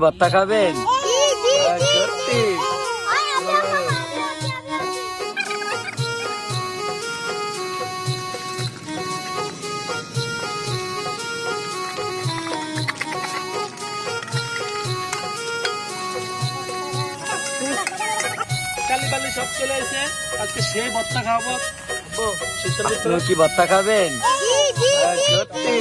ভর্তা খাবেন? সত্যি? কালি সব চলে এসে আজকে সেই ভর্তা খাওয়াবো। আপনি কি ভর্তা খাবেন? সত্যি?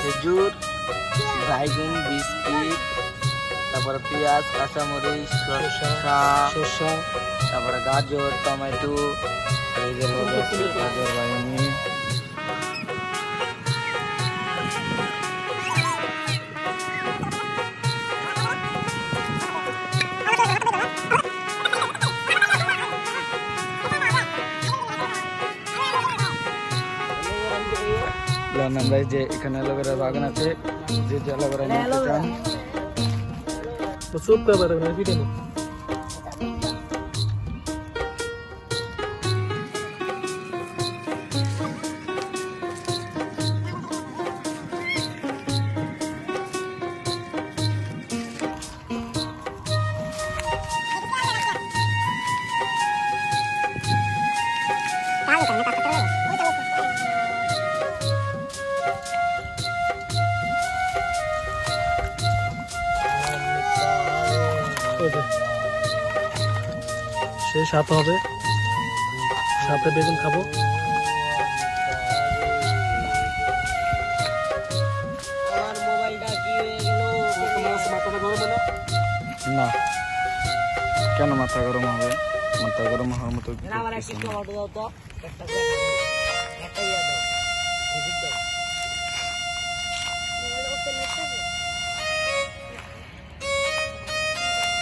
খেজুর, ড্রাইগুন, বিস্কিট, তারপরে পেঁয়াজ, কাঁচামরিচ, শসা, তারপরে গাজর, টমেটো, গাজর বাইনি, আমরা যে এখানে অ্যালোভেরা বাগান আছে, যে অ্যালোভেরা নিতে চান চুপ করে ভিডিও সে সাথে হবে, সাথে বেগুন খাবো। না, কেন মাথা গরম হবে? মাথা গরম হওয়ার মতো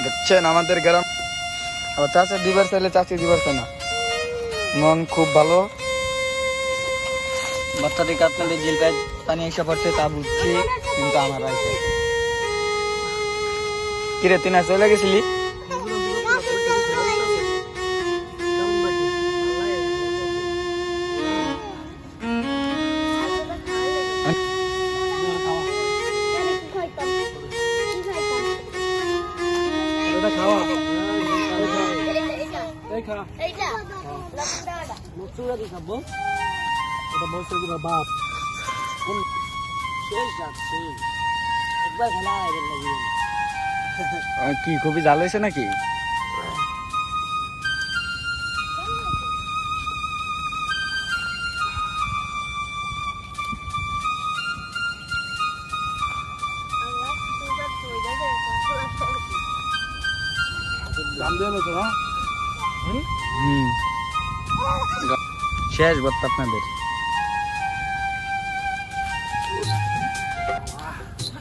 দেখছেন আমাদের গ্রাম। চাষে দিবার চাইলে চাষি দিবার চায় না। মন খুব ভালো। বাচ্চা থেকে আপনাদের জিলকায় পানি এসে পড়ছে তা বুঝছি, কিন্তু আমার আছে। কিরে তুই না চলে গেছিলি? কি খুবই জাল হয়েছে নাকি? শেষ ভর্তা আপনাদের।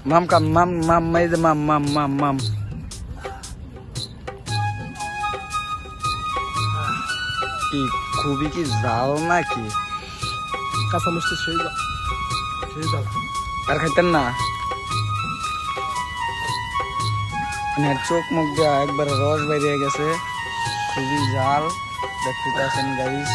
মাম কাম মাম মাম মাই যে মাম মাম মাম মাম কি খুবই কি জাল নাকি? কাঁচা মিষ্টি সেই জাল আর খাইতেন না? চোখ মুখ দেওয়া একবার রস বেরিয়ে গেছে, খুবই জাল। দেখতে পাচ্ছেন গাইস।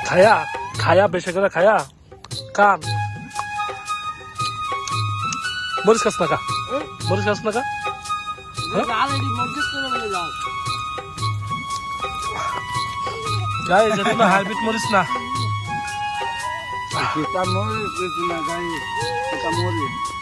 খায়া খায়া বেশি করে খায়া কান মরিচ খাস না কা? মরিচ খাস না কা? হাইব্রিড মরিচ না। মরিচ